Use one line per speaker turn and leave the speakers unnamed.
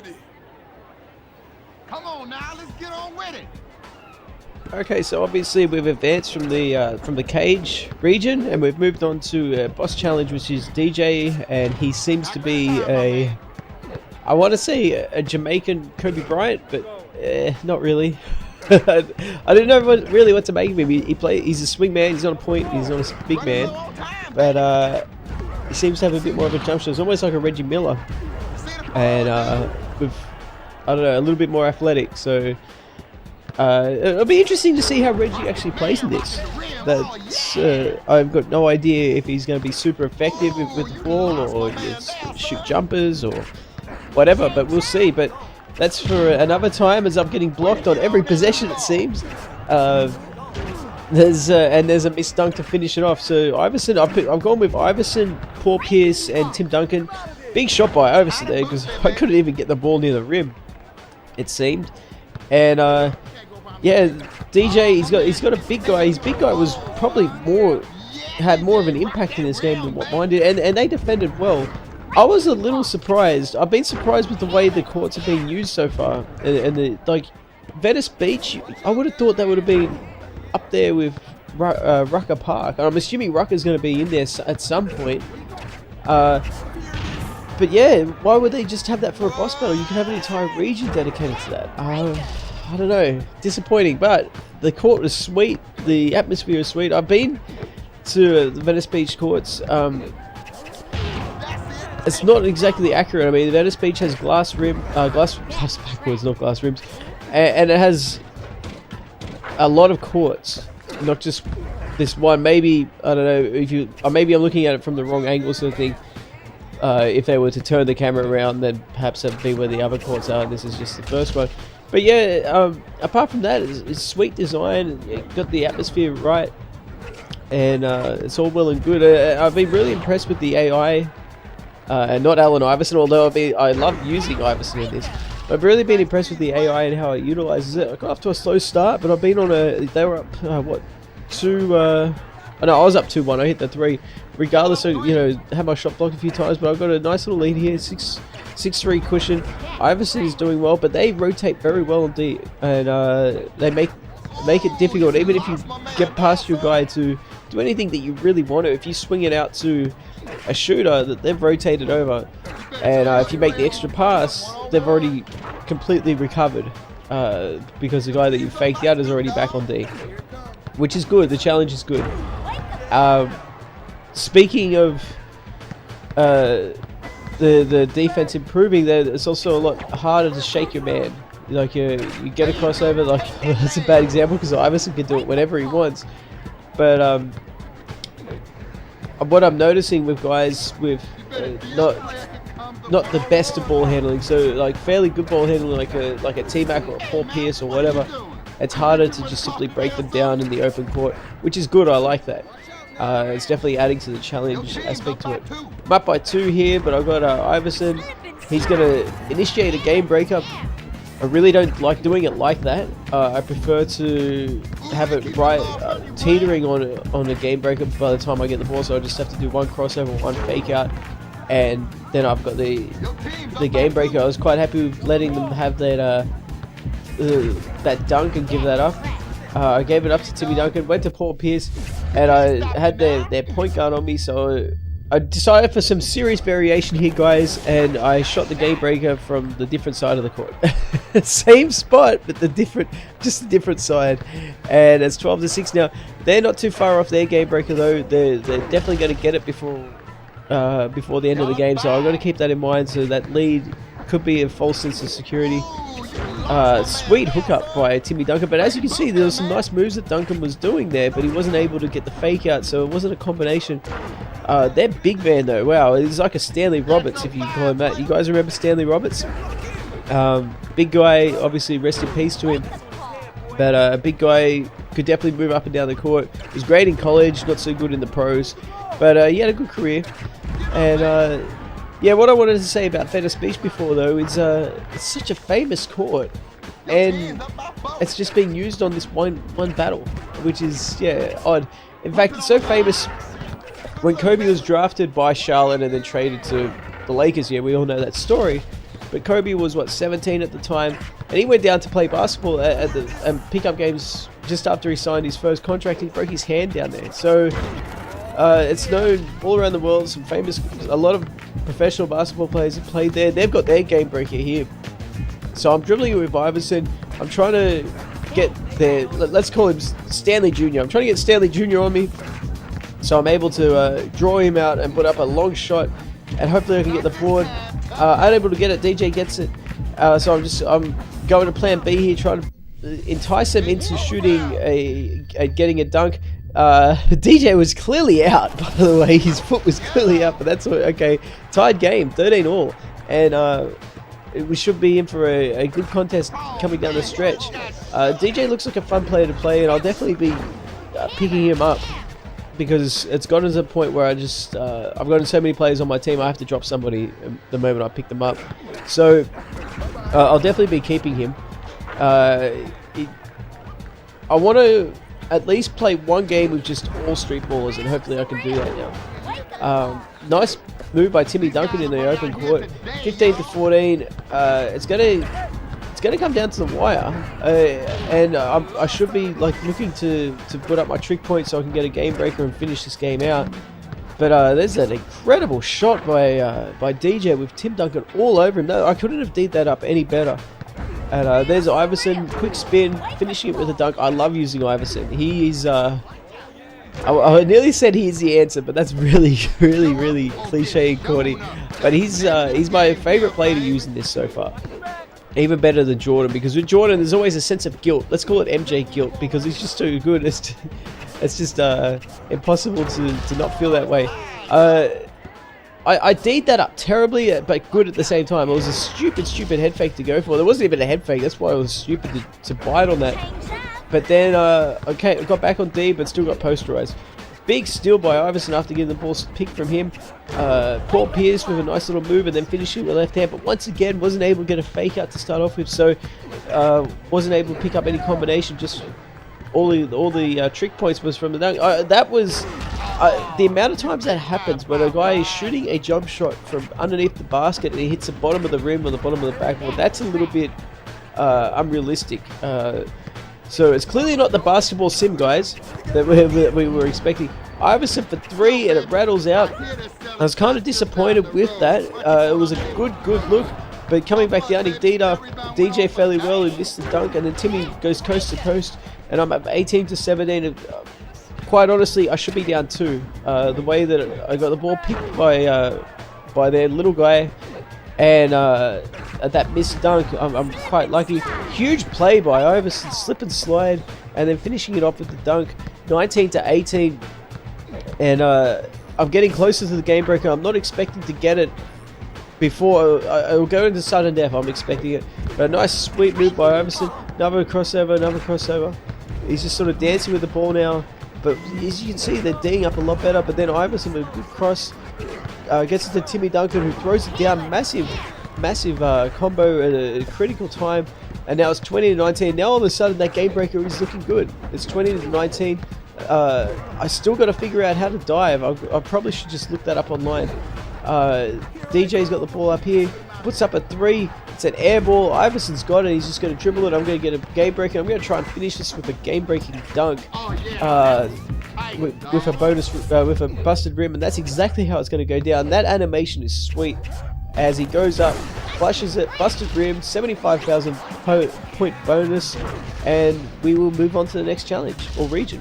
ready. Come on now, let's get on with it.
Okay, so obviously we've advanced from the cage region, and we've moved on to a boss challenge, which is DJ, and he seems to be I want to say a Jamaican Kobe Bryant, but not really. I didn't know really what to make of him. He's a swing man. He's not a point. He's not a big man, but he seems to have a bit more of a jump shot. It's almost like a Reggie Miller, and with I don't know, a little bit more athletic. So it'll be interesting to see how Reggie actually plays in this. That's I've got no idea if he's going to be super effective with the ball, or just shoot jumpers or whatever. But we'll see. But that's for another time, as I'm getting blocked on every possession, it seems. There's a missed dunk to finish it off. So Iverson, I've gone with Iverson, Paul Pierce, and Tim Duncan. Big shot by Iverson there, because I couldn't even get the ball near the rim, it seemed. And yeah, DJ, he's got a big guy. His big guy was probably had more of an impact in this game than what mine did, and they defended well. I was a little surprised. I've been surprised with the way the courts have been used so far, and like Venice Beach, I would have thought that would have been up there with Rucker Park. I'm assuming Rucker's going to be in there at some point. But yeah, why would they just have that for a boss battle? You can have an entire region dedicated to that. I don't know, disappointing, but the court was sweet, the atmosphere is sweet. I've been to the Venice Beach courts. It's not exactly accurate. I mean, the Venice Beach has glass backwards, not glass rims, and it has a lot of courts, not just this one. Maybe, I don't know, maybe I'm looking at it from the wrong angle sort of thing. If they were to turn the camera around, then perhaps that'd be where the other courts are, and this is just the first one. But yeah, apart from that, it's sweet design. It got the atmosphere right, and it's all well and good. I've been really impressed with the AI, and not Allen Iverson, although I love using Iverson in this. But I've really been impressed with the AI and how it utilizes it. I got off to a slow start, but I've been on they were up, 2... no, I was up 2-1. I hit the 3. Regardless of, had my shot blocked a few times, but I've got a nice little lead here. 6-3 cushion. Iverson is doing well, but they rotate very well indeed, and they make it difficult. Even if you get past your guy to do anything that you really want to, if you swing it out to a shooter that they've rotated over, and if you make the extra pass, they've already completely recovered, because the guy that you faked out is already back on D, which is good. The challenge is good. Speaking of the defense improving, there it's also a lot harder to shake your man. Like you get a crossover, like that's a bad example because Iverson can do it whenever he wants. But what I'm noticing with guys with not the best of ball handling, so like fairly good ball handling, like a T-Mac or a Paul Pierce or whatever, it's harder to just simply break them down in the open court, which is good. I like that. It's definitely adding to the challenge aspect to it. I'm up by 2 here, but I've got Iverson. He's going to initiate a game breakup. I really don't like doing it like that. I prefer to have it right teetering on a game breakup by the time I get the ball, so I just have to do one crossover, one fake out, and then I've got the game breaker. I was quite happy with letting them have that dunk and give that up. I gave it up to Timmy Duncan, went to Paul Pierce, and I had their point guard on me, so I decided for some serious variation here, guys, and I shot the game breaker from the different side of the court. Same spot, but just a different side, and it's 12-6 now. They're not too far off their game breaker though. They're definitely going to get it before the end of the game, so I've got to keep that in mind. So that lead could be a false sense of security. Sweet hookup by Timmy Duncan, but as you can see, there were some nice moves that Duncan was doing there, but he wasn't able to get the fake out, so it wasn't a combination. Their big man though, wow, it's like a Stanley Roberts, if you call him that. You guys remember Stanley Roberts? Big guy, obviously rest in peace to him, but a big guy, could definitely move up and down the court. He was great in college, not so good in the pros, but he had a good career. And yeah, what I wanted to say about Venice Beach before though is it's such a famous court, and it's just being used on this one battle, which is odd. In fact, it's so famous. When Kobe was drafted by Charlotte and then traded to the Lakers, we all know that story. but Kobe was what 17 at the time, and he went down to play basketball and pick up games just after he signed his first contract. He broke his hand down there, so it's known all around the world. A lot of professional basketball players have played there. They've got their game breaker here. So I'm dribbling with Iverson. I'm trying to get their, let's call him Stanley Jr. I'm trying to get Stanley Jr. on me, so I'm able to draw him out and put up a long shot, and hopefully I can get the board. Unable to get it. DJ gets it. So I'm going to plan B here, trying to entice him into shooting getting a dunk. DJ was clearly out, by the way. His foot was clearly out, but that's okay. Tied game, 13-all, and we should be in for a good contest coming down the stretch. DJ looks like a fun player to play, and I'll definitely be picking him up, because it's gotten to the point where I've gotten so many players on my team, I have to drop somebody the moment I pick them up. So I'll definitely be keeping him. I want to at least play one game with just all street ballers, and hopefully I can do that now. Nice move by Timmy Duncan in the open court. 15-14. It's gonna come down to the wire, and I should be looking to put up my trick point so I can get a game breaker and finish this game out. But there's an incredible shot by DJ with Tim Duncan all over him. No, I couldn't have D'd that up any better. And there's Iverson, quick spin, finishing it with a dunk. I love using Iverson. He is, I nearly said he is the answer, but that's really cliche and corny. But he's my favorite player to use in this so far. Even better than Jordan, because with Jordan there's always a sense of guilt. Let's call it MJ guilt, because he's just too good. It's just impossible to not feel that way. I D'd that up terribly, but good at the same time. It was a stupid head fake to go for. There wasn't even a head fake. That's why it was stupid to bite on that. But then, okay, I got back on D, but still got posterized. Big steal by Iverson after getting the ball picked from him. Paul Pierce with a nice little move and then finishing with the left hand, but once again wasn't able to get a fake out to start off with, so wasn't able to pick up any combination. Just all the trick points was from the dunk. That was the amount of times that happens when a guy is shooting a jump shot from underneath the basket and he hits the bottom of the rim or the bottom of the backboard. That's a little bit unrealistic. So it's clearly not the basketball sim, guys, that we were expecting. Iverson for 3 and it rattles out. I was kind of disappointed with that. It was a good look, but coming back down, he D'd up DJ fairly well and missed the dunk, and then Timmy goes coast to coast, and I'm at 18-17. Quite honestly, I should be down 2. The way that I got the ball picked by their little guy, and that missed dunk, I'm quite lucky. Huge play by Iverson, slip and slide, and then finishing it off with the dunk. 19-18, and I'm getting closer to the game breaker. I'm not expecting to get it before I'll go into sudden death. I'm expecting it, but a nice sweet move by Iverson. Another crossover. He's just sort of dancing with the ball now, but as you can see, they're D'ing up a lot better. But then Iverson with a good cross gets it to Timmy Duncan, who throws it down. Massive combo at a critical time, and now it's 20-19. Now all of a sudden that game breaker is looking good. It's 20-19. I still got to figure out how to dive. I probably should just look that up online. DJ's got the ball up here, puts up a 3. It's an air ball. Iverson's got it. He's just going to dribble it. I'm going to get a game breaker. I'm going to try and finish this with a game breaking dunk with a bonus with a busted rim, and that's exactly how it's going to go down. That animation is sweet as he goes up, flashes it, busted rim, 75,000 point bonus, and we will move on to the next challenge or region.